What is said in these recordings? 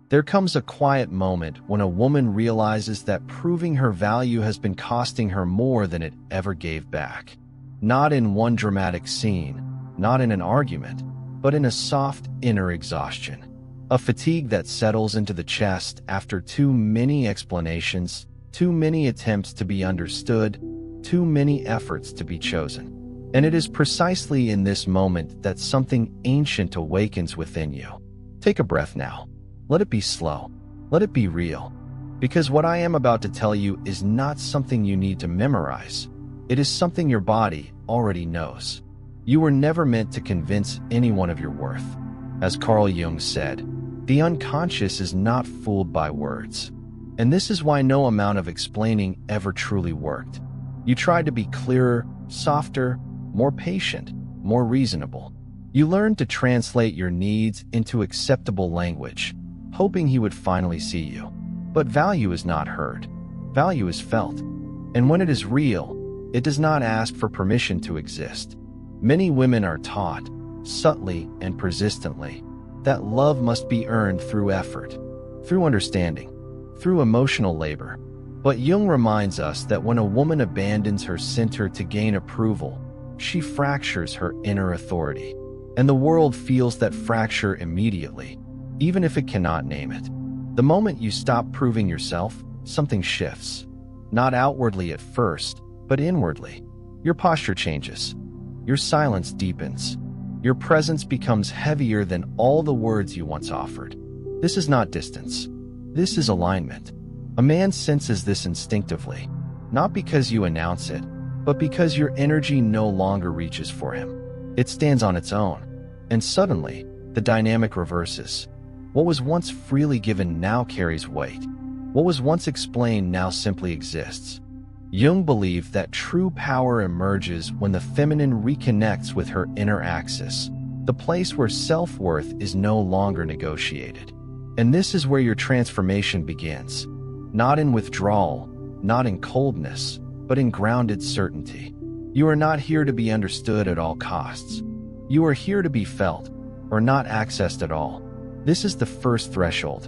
There comes a quiet moment when a woman realizes that proving her value has been costing her more than it ever gave back. Not in one dramatic scene, not in an argument, but in a soft inner exhaustion. A fatigue that settles into the chest after too many explanations, too many attempts to be understood, too many efforts to be chosen. And it is precisely in this moment that something ancient awakens within you. Take a breath now. Let it be slow. Let it be real. Because what I am about to tell you is not something you need to memorize. It is something your body already knows. You were never meant to convince anyone of your worth. As Carl Jung said, the unconscious is not fooled by words. And this is why no amount of explaining ever truly worked. You tried to be clearer, softer, more patient, more reasonable. You learned to translate your needs into acceptable language, hoping he would finally see you. But value is not heard. Value is felt. And when it is real, it does not ask for permission to exist. Many women are taught, subtly and persistently, that love must be earned through effort, through understanding, through emotional labor. But Jung reminds us that when a woman abandons her center to gain approval, she fractures her inner authority. And the world feels that fracture immediately, even if it cannot name it. The moment you stop proving yourself, something shifts. Not outwardly at first, but inwardly. Your posture changes. Your silence deepens. Your presence becomes heavier than all the words you once offered. This is not distance. This is alignment. A man senses this instinctively, not because you announce it, but because your energy no longer reaches for him. It stands on its own. And suddenly, the dynamic reverses. What was once freely given now carries weight. What was once explained now simply exists. Jung believed that true power emerges when the feminine reconnects with her inner axis, the place where self-worth is no longer negotiated. And this is where your transformation begins. Not in withdrawal, not in coldness, but in grounded certainty. You are not here to be understood at all costs. You are here to be felt, or not accessed at all. This is the first threshold,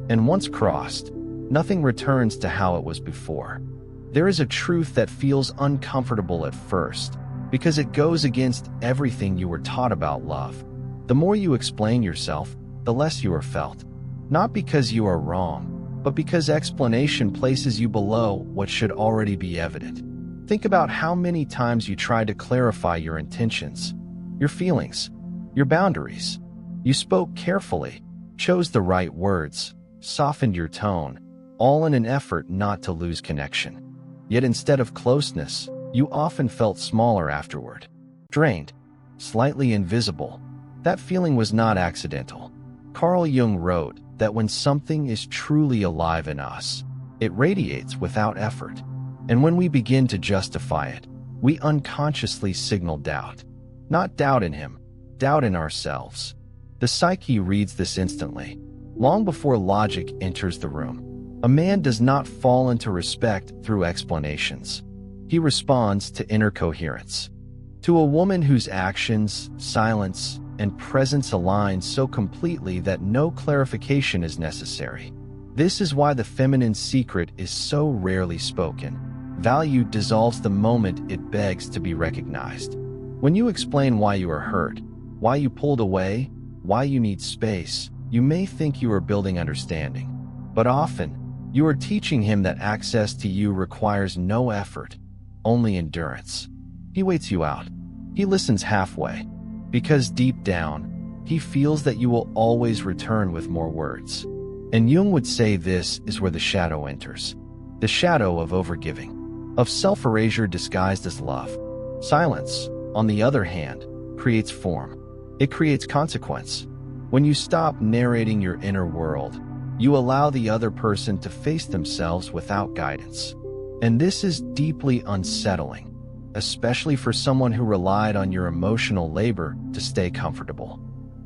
and once crossed, nothing returns to how it was before. There is a truth that feels uncomfortable at first, because it goes against everything you were taught about love. The more you explain yourself, the less you are felt. Not because you are wrong, but because explanation places you below what should already be evident. Think about how many times you tried to clarify your intentions, your feelings, your boundaries. You spoke carefully, chose the right words, softened your tone, all in an effort not to lose connection. Yet instead of closeness, you often felt smaller afterward. Drained, slightly invisible. That feeling was not accidental. Carl Jung wrote that when something is truly alive in us, it radiates without effort. And when we begin to justify it, we unconsciously signal doubt. Not doubt in him, doubt in ourselves. The psyche reads this instantly, long before logic enters the room. A man does not fall into respect through explanations. He responds to inner coherence. To a woman whose actions, silence, and presence align so completely that no clarification is necessary. This is why the feminine secret is so rarely spoken. Value dissolves the moment it begs to be recognized. When you explain why you are hurt, why you pulled away, why you need space, you may think you are building understanding. But often, you are teaching him that access to you requires no effort, only endurance. He waits you out. He listens halfway, because deep down, he feels that you will always return with more words. And Jung would say this is where the shadow enters. The shadow of overgiving, of self-erasure disguised as love. Silence, on the other hand, creates form. It creates consequence. When you stop narrating your inner world, you allow the other person to face themselves without guidance. And this is deeply unsettling, especially for someone who relied on your emotional labor to stay comfortable.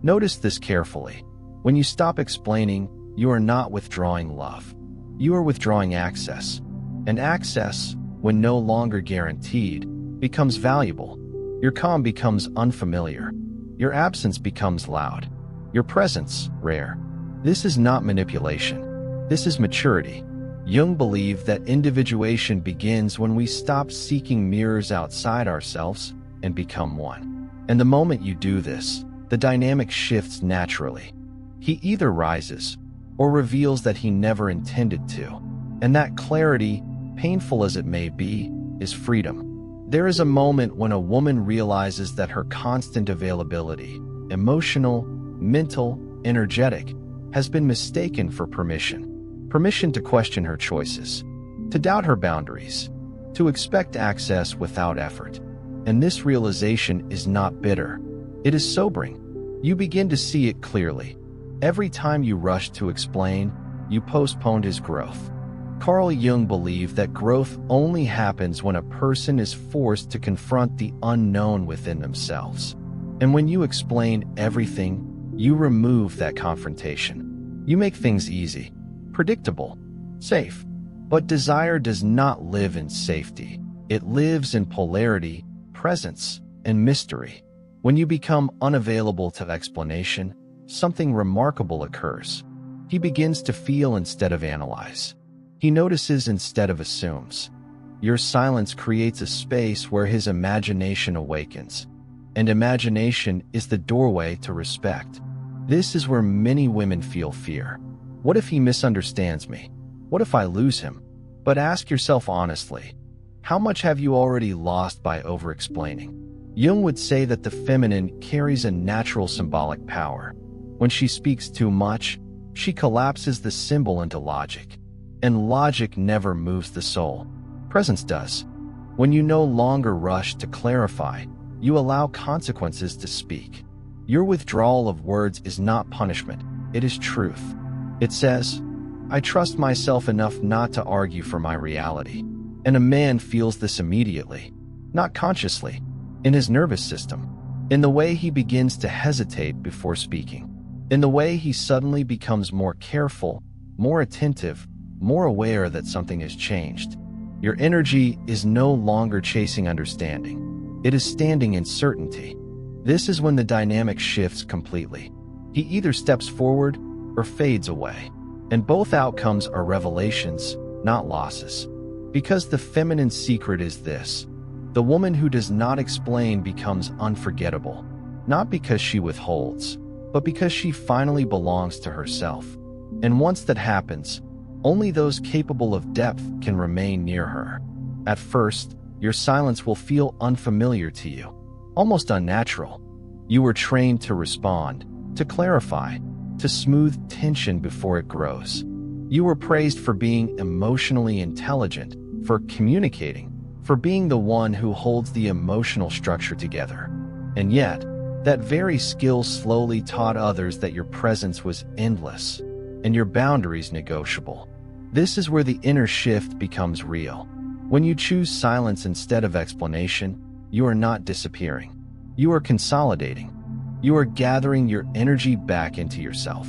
Notice this carefully. When you stop explaining, you are not withdrawing love. You are withdrawing access. And access, when no longer guaranteed, becomes valuable. Your calm becomes unfamiliar. Your absence becomes loud. Your presence, rare. This is not manipulation. This is maturity. Jung believed that individuation begins when we stop seeking mirrors outside ourselves and become one. And the moment you do this, the dynamic shifts naturally. He either rises or reveals that he never intended to. And that clarity, painful as it may be, is freedom. There is a moment when a woman realizes that her constant availability, emotional, mental, energetic, has been mistaken for permission. Permission to question her choices, to doubt her boundaries, to expect access without effort. And this realization is not bitter. It is sobering. You begin to see it clearly. Every time you rush to explain, you postponed his growth. Carl Jung believed that growth only happens when a person is forced to confront the unknown within themselves. And when you explain everything, you remove that confrontation. You make things easy, predictable, safe. But desire does not live in safety. It lives in polarity, presence, and mystery. When you become unavailable to explanation, something remarkable occurs. He begins to feel instead of analyze. He notices instead of assumes. Your silence creates a space where his imagination awakens. And imagination is the doorway to respect. This is where many women feel fear. What if he misunderstands me? What if I lose him? But ask yourself honestly, how much have you already lost by over-explaining? Jung would say that the feminine carries a natural symbolic power. When she speaks too much, she collapses the symbol into logic. And logic never moves the soul. Presence does. When you no longer rush to clarify, you allow consequences to speak. Your withdrawal of words is not punishment, it is truth. It says, I trust myself enough not to argue for my reality. And a man feels this immediately, not consciously, in his nervous system, in the way he begins to hesitate before speaking, in the way he suddenly becomes more careful, more attentive, more aware that something has changed. Your energy is no longer chasing understanding. It is standing in certainty. This is when the dynamic shifts completely. He either steps forward or fades away. And both outcomes are revelations, not losses. Because the feminine secret is this: the woman who does not explain becomes unforgettable, not because she withholds, but because she finally belongs to herself. And once that happens, only those capable of depth can remain near her. At first, your silence will feel unfamiliar to you, almost unnatural. You were trained to respond, to clarify, to smooth tension before it grows. You were praised for being emotionally intelligent, for communicating, for being the one who holds the emotional structure together. And yet, that very skill slowly taught others that your presence was endless and your boundaries negotiable. This is where the inner shift becomes real. When you choose silence instead of explanation, you are not disappearing. You are consolidating. You are gathering your energy back into yourself.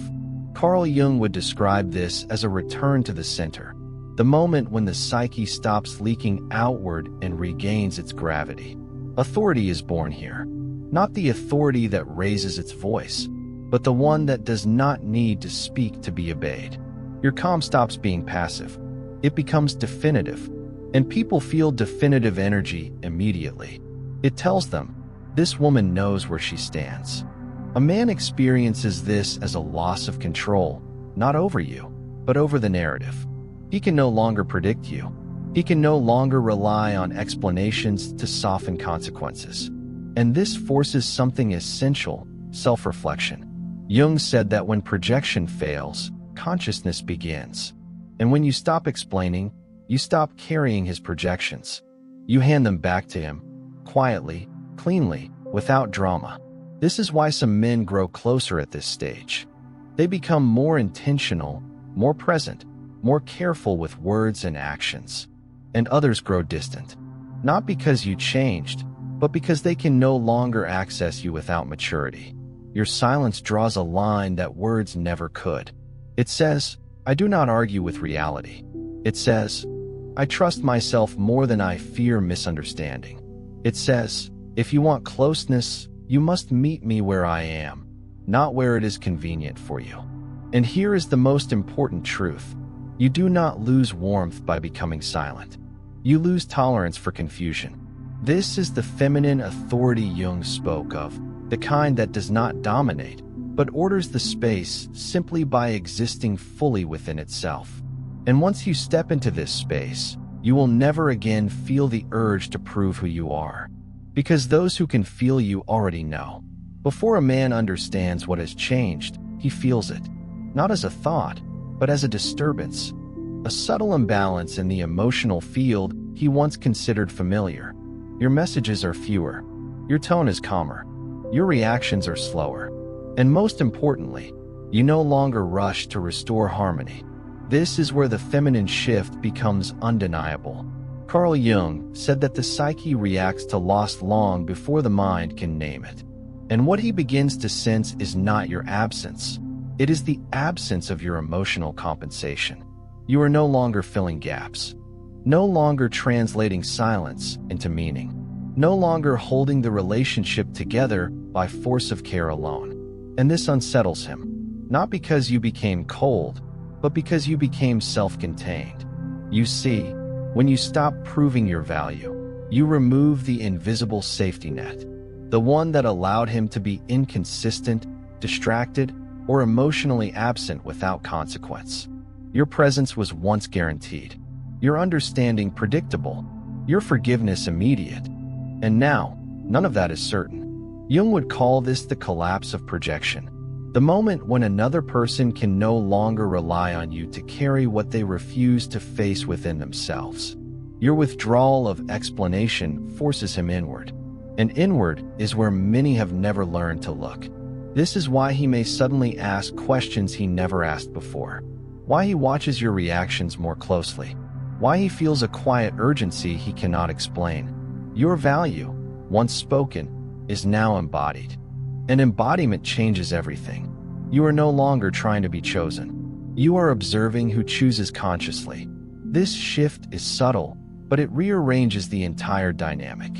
Carl Jung would describe this as a return to the center, the moment when the psyche stops leaking outward and regains its gravity. Authority is born here, not the authority that raises its voice, but the one that does not need to speak to be obeyed. Your calm stops being passive. It becomes definitive, and people feel definitive energy immediately. It tells them, this woman knows where she stands. A man experiences this as a loss of control, not over you, but over the narrative. He can no longer predict you. He can no longer rely on explanations to soften consequences. And this forces something essential, self-reflection. Jung said that when projection fails, consciousness begins. And when you stop explaining, you stop carrying his projections. You hand them back to him, quietly, cleanly, without drama. This is why some men grow closer at this stage. They become more intentional, more present, more careful with words and actions. And others grow distant. Not because you changed, but because they can no longer access you without maturity. Your silence draws a line that words never could. It says, I do not argue with reality. It says, I trust myself more than I fear misunderstanding. It says, if you want closeness, you must meet me where I am, not where it is convenient for you. And here is the most important truth. You do not lose warmth by becoming silent. You lose tolerance for confusion. This is the feminine authority Jung spoke of, the kind that does not dominate, but orders the space simply by existing fully within itself. And once you step into this space, you will never again feel the urge to prove who you are. Because those who can feel you already know. Before a man understands what has changed, he feels it, not as a thought, but as a disturbance, a subtle imbalance in the emotional field he once considered familiar. Your messages are fewer, your tone is calmer, your reactions are slower, and most importantly, you no longer rush to restore harmony. This is where the feminine shift becomes undeniable. Carl Jung said that the psyche reacts to loss long before the mind can name it. And what he begins to sense is not your absence. It is the absence of your emotional compensation. You are no longer filling gaps, no longer translating silence into meaning, no longer holding the relationship together by force of care alone. And this unsettles him, not because you became cold, but because you became self-contained. You see, when you stop proving your value, you remove the invisible safety net, the one that allowed him to be inconsistent, distracted, or emotionally absent without consequence. Your presence was once guaranteed, your understanding predictable, your forgiveness immediate. And now, none of that is certain. Jung would call this the collapse of projection, the moment when another person can no longer rely on you to carry what they refuse to face within themselves. Your withdrawal of explanation forces him inward, and inward is where many have never learned to look. This is why he may suddenly ask questions he never asked before, why he watches your reactions more closely, why he feels a quiet urgency he cannot explain. Your value, once spoken, is now embodied. An embodiment changes everything. You are no longer trying to be chosen. You are observing who chooses consciously. This shift is subtle, but it rearranges the entire dynamic.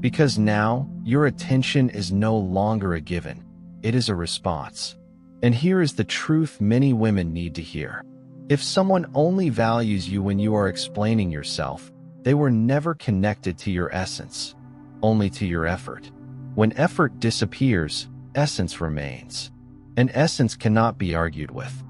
Because now, your attention is no longer a given. It is a response. And here is the truth many women need to hear. If someone only values you when you are explaining yourself, they were never connected to your essence, only to your effort. When effort disappears, essence remains. And essence cannot be argued with.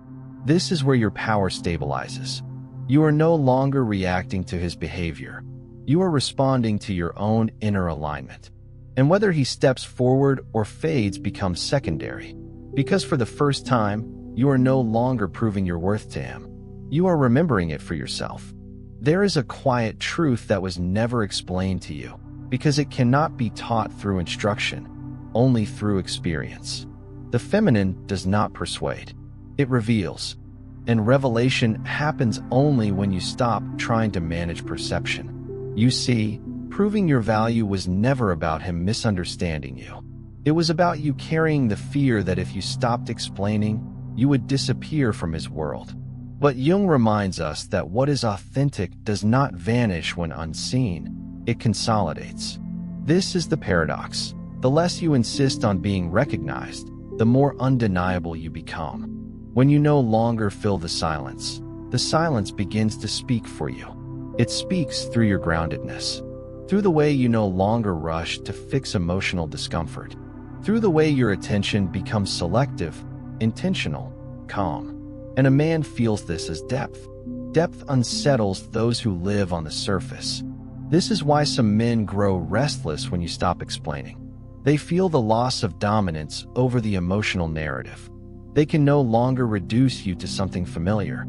This is where your power stabilizes. You are no longer reacting to his behavior. You are responding to your own inner alignment. And whether he steps forward or fades becomes secondary. Because for the first time, you are no longer proving your worth to him. You are remembering it for yourself. There is a quiet truth that was never explained to you, because it cannot be taught through instruction, only through experience. The feminine does not persuade. It reveals. And revelation happens only when you stop trying to manage perception. You see, proving your value was never about him misunderstanding you. It was about you carrying the fear that if you stopped explaining, you would disappear from his world. But Jung reminds us that what is authentic does not vanish when unseen. It consolidates. This is the paradox. The less you insist on being recognized, the more undeniable you become. When you no longer fill the silence begins to speak for you. It speaks through your groundedness, through the way you no longer rush to fix emotional discomfort, through the way your attention becomes selective, intentional, calm. And a man feels this as depth. Depth unsettles those who live on the surface. This is why some men grow restless when you stop explaining. They feel the loss of dominance over the emotional narrative. They can no longer reduce you to something familiar.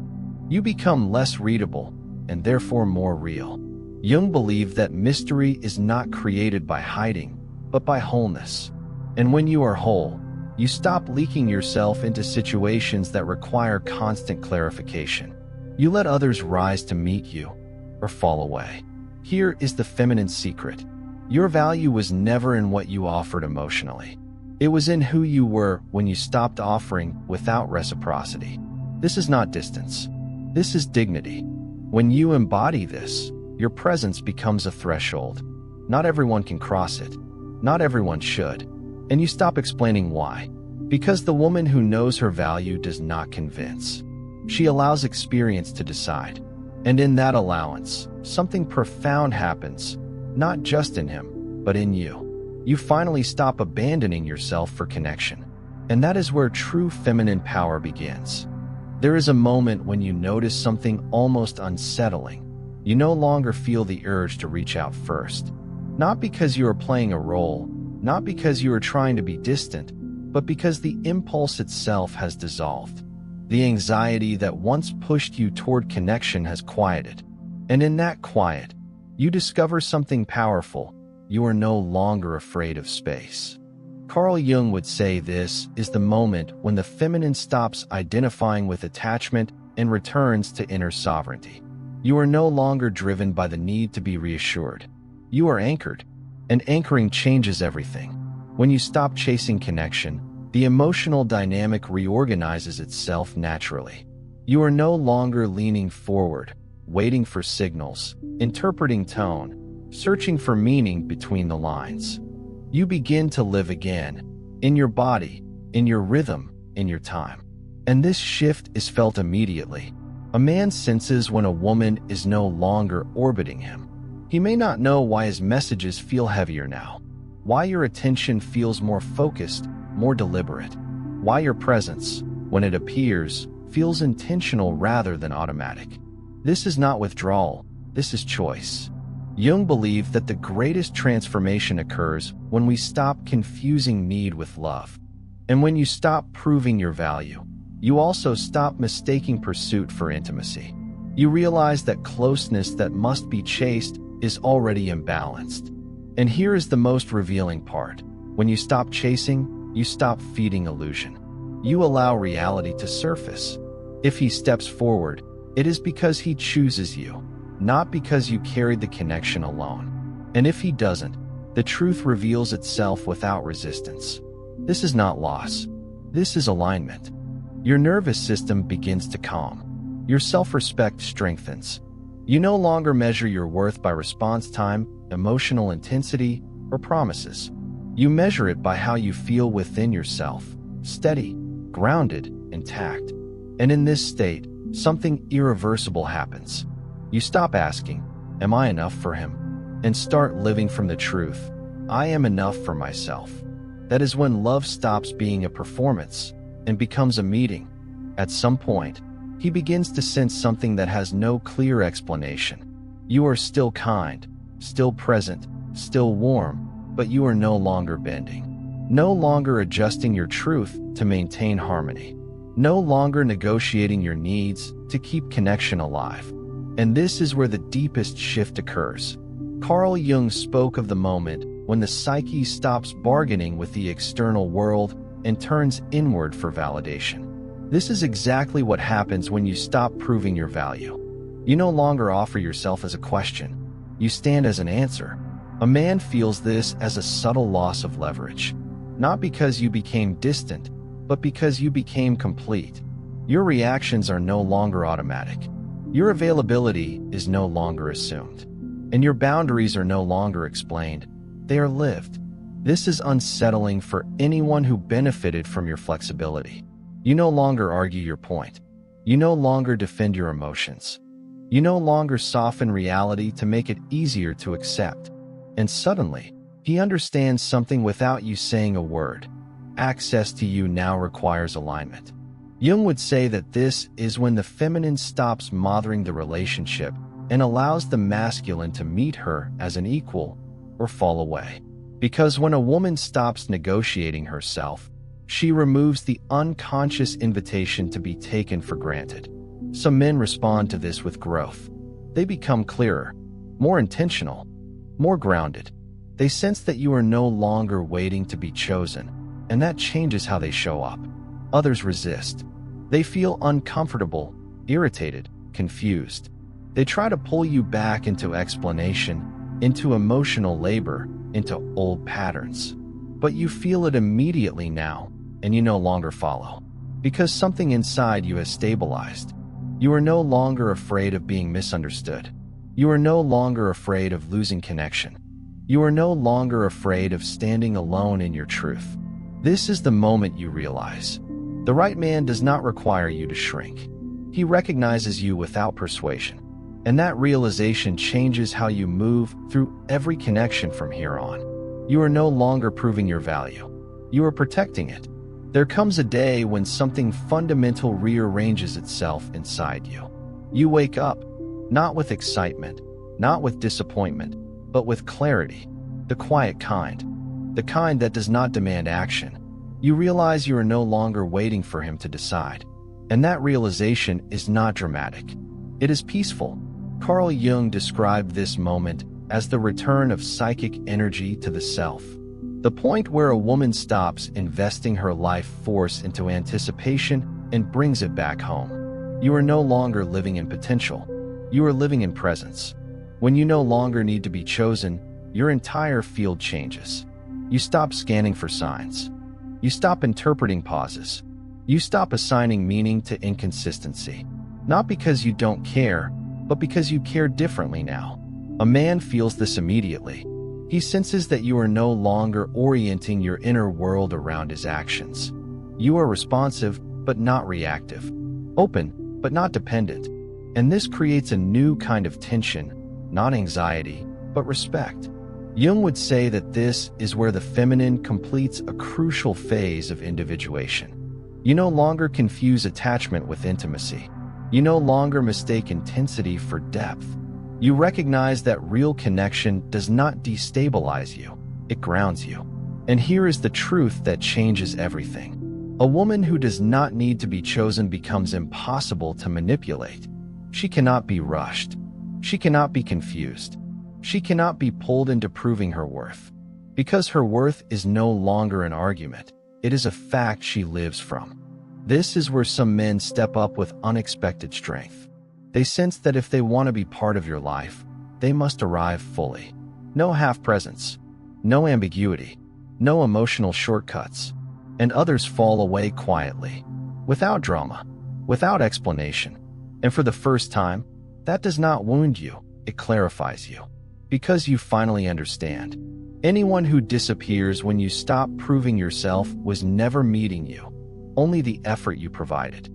You become less readable, and therefore more real. Jung believed that mystery is not created by hiding, but by wholeness. And when you are whole, you stop leaking yourself into situations that require constant clarification. You let others rise to meet you, or fall away. Here is the feminine secret. Your value was never in what you offered emotionally. It was in who you were when you stopped offering without reciprocity. This is not distance. This is dignity. When you embody this, your presence becomes a threshold. Not everyone can cross it. Not everyone should. And you stop explaining why. Because the woman who knows her value does not convince. She allows experience to decide. And in that allowance, something profound happens, not just in him, but in you. You finally stop abandoning yourself for connection. And that is where true feminine power begins. There is a moment when you notice something almost unsettling. You no longer feel the urge to reach out first. Not because you are playing a role, not because you are trying to be distant, but because the impulse itself has dissolved. The anxiety that once pushed you toward connection has quieted. And in that quiet, you discover something powerful. You are no longer afraid of space. Carl Jung would say this is the moment when the feminine stops identifying with attachment and returns to inner sovereignty. You are no longer driven by the need to be reassured. You are anchored, and anchoring changes everything. When you stop chasing connection, the emotional dynamic reorganizes itself naturally. You are no longer leaning forward, waiting for signals, interpreting tone, searching for meaning between the lines. You begin to live again, in your body, in your rhythm, in your time. And this shift is felt immediately. A man senses when a woman is no longer orbiting him. He may not know why his messages feel heavier now, why your attention feels more focused, more deliberate, why your presence, when it appears, feels intentional rather than automatic. This is not withdrawal, this is choice. Jung believed that the greatest transformation occurs when we stop confusing need with love. And when you stop proving your value, you also stop mistaking pursuit for intimacy. You realize that closeness that must be chased is already imbalanced. And here is the most revealing part. When you stop chasing, you stop feeding illusion. You allow reality to surface. If he steps forward, it is because he chooses you, not because you carried the connection alone. And if he doesn't, the truth reveals itself without resistance. This is not loss. This is alignment. Your nervous system begins to calm. Your self-respect strengthens. You no longer measure your worth by response time, emotional intensity, or promises. You measure it by how you feel within yourself, steady, grounded, intact. And in this state, something irreversible happens. You stop asking, "Am I enough for him?" and start living from the truth, "I am enough for myself." That is when love stops being a performance and becomes a meeting. At some point, he begins to sense something that has no clear explanation. You are still kind, still present, still warm, but you are no longer bending. No longer adjusting your truth to maintain harmony. No longer negotiating your needs to keep connection alive. And this is where the deepest shift occurs. Carl Jung spoke of the moment when the psyche stops bargaining with the external world and turns inward for validation. This is exactly what happens when you stop proving your value. You no longer offer yourself as a question. You stand as an answer. A man feels this as a subtle loss of leverage. Not because you became distant, but because you became complete. Your reactions are no longer automatic. Your availability is no longer assumed. And your boundaries are no longer explained. They are lived. This is unsettling for anyone who benefited from your flexibility. You no longer argue your point. You no longer defend your emotions. You no longer soften reality to make it easier to accept. And suddenly, he understands something without you saying a word. Access to you now requires alignment. Jung would say that this is when the feminine stops mothering the relationship and allows the masculine to meet her as an equal or fall away. Because when a woman stops negotiating herself, she removes the unconscious invitation to be taken for granted. Some men respond to this with growth. They become clearer, more intentional, more grounded. They sense that you are no longer waiting to be chosen, and that changes how they show up. Others resist. They feel uncomfortable, irritated, confused. They try to pull you back into explanation, into emotional labor, into old patterns. But you feel it immediately now, and you no longer follow. Because something inside you has stabilized. You are no longer afraid of being misunderstood. You are no longer afraid of losing connection. You are no longer afraid of standing alone in your truth. This is the moment you realize the right man does not require you to shrink. He recognizes you without persuasion. And that realization changes how you move through every connection from here on. You are no longer proving your value. You are protecting it. There comes a day when something fundamental rearranges itself inside you. You wake up, not with excitement, not with disappointment, but with clarity, the quiet kind, the kind that does not demand action. You realize you are no longer waiting for him to decide. And that realization is not dramatic. It is peaceful. Carl Jung described this moment as the return of psychic energy to the self. The point where a woman stops investing her life force into anticipation and brings it back home. You are no longer living in potential. You are living in presence. When you no longer need to be chosen, your entire field changes. You stop scanning for signs. You stop interpreting pauses. You stop assigning meaning to inconsistency. Not because you don't care, but because you care differently now. A man feels this immediately. He senses that you are no longer orienting your inner world around his actions. You are responsive, but not reactive. Open, but not dependent. And this creates a new kind of tension, not anxiety, but respect. Jung would say that this is where the feminine completes a crucial phase of individuation. You no longer confuse attachment with intimacy. You no longer mistake intensity for depth. You recognize that real connection does not destabilize you, it grounds you. And here is the truth that changes everything. A woman who does not need to be chosen becomes impossible to manipulate. She cannot be rushed. She cannot be confused. She cannot be pulled into proving her worth. Because her worth is no longer an argument, it is a fact she lives from. This is where some men step up with unexpected strength. They sense that if they want to be part of your life, they must arrive fully. No half-presence, no ambiguity, no emotional shortcuts. And others fall away quietly, without drama, without explanation. And for the first time, that does not wound you, it clarifies you. Because you finally understand. Anyone who disappears when you stop proving yourself was never meeting you. Only the effort you provided.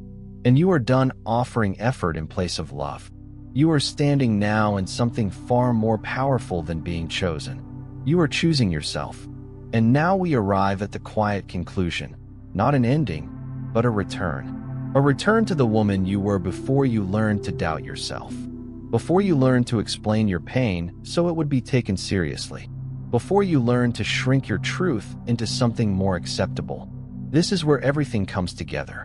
And you are done offering effort in place of love. You are standing now in something far more powerful than being chosen. You are choosing yourself. And now we arrive at the quiet conclusion. Not an ending, but a return. A return to the woman you were before you learned to doubt yourself. Before you learned to explain your pain so it would be taken seriously. Before you learned to shrink your truth into something more acceptable. This is where everything comes together.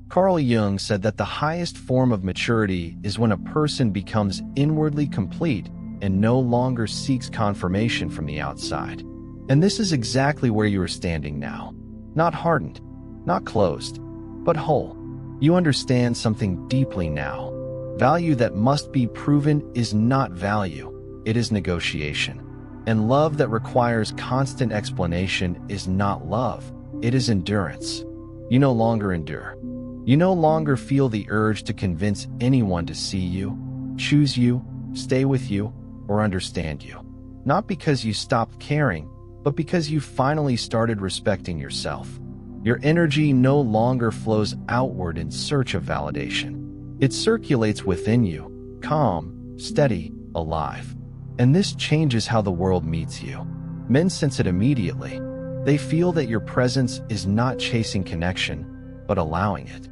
Carl Jung said that the highest form of maturity is when a person becomes inwardly complete and no longer seeks confirmation from the outside. And this is exactly where you are standing now. Not hardened, not closed, but whole. You understand something deeply now. Value that must be proven is not value, it is negotiation. And love that requires constant explanation is not love. It is endurance. You no longer endure. You no longer feel the urge to convince anyone to see you, choose you, stay with you, or understand you. Not because you stopped caring, but because you finally started respecting yourself. Your energy no longer flows outward in search of validation. It circulates within you, calm, steady, alive. And this changes how the world meets you. Men sense it immediately. They feel that your presence is not chasing connection, but allowing it.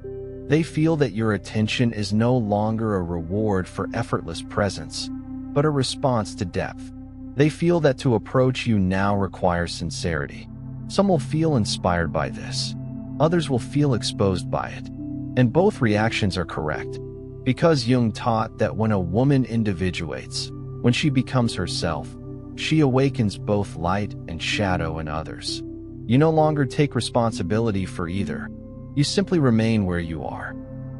They feel that your attention is no longer a reward for effortless presence, but a response to depth. They feel that to approach you now requires sincerity. Some will feel inspired by this. Others will feel exposed by it. And both reactions are correct. Because Jung taught that when a woman individuates, when she becomes herself, she awakens both light and shadow in others. You no longer take responsibility for either. You simply remain where you are.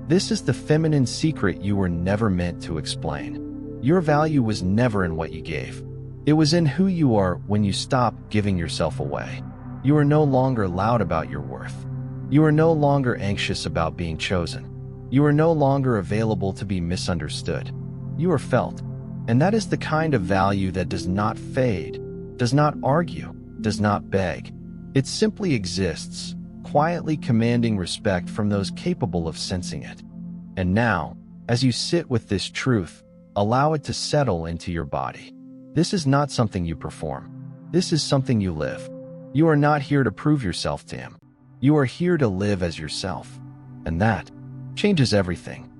This is the feminine secret you were never meant to explain. Your value was never in what you gave. It was in who you are when you stop giving yourself away. You are no longer loud about your worth. You are no longer anxious about being chosen. You are no longer available to be misunderstood. You are felt. And that is the kind of value that does not fade, does not argue, does not beg. It simply exists, quietly commanding respect from those capable of sensing it. And now, as you sit with this truth, allow it to settle into your body. This is not something you perform. This is something you live. You are not here to prove yourself to him. You are here to live as yourself. And that changes everything.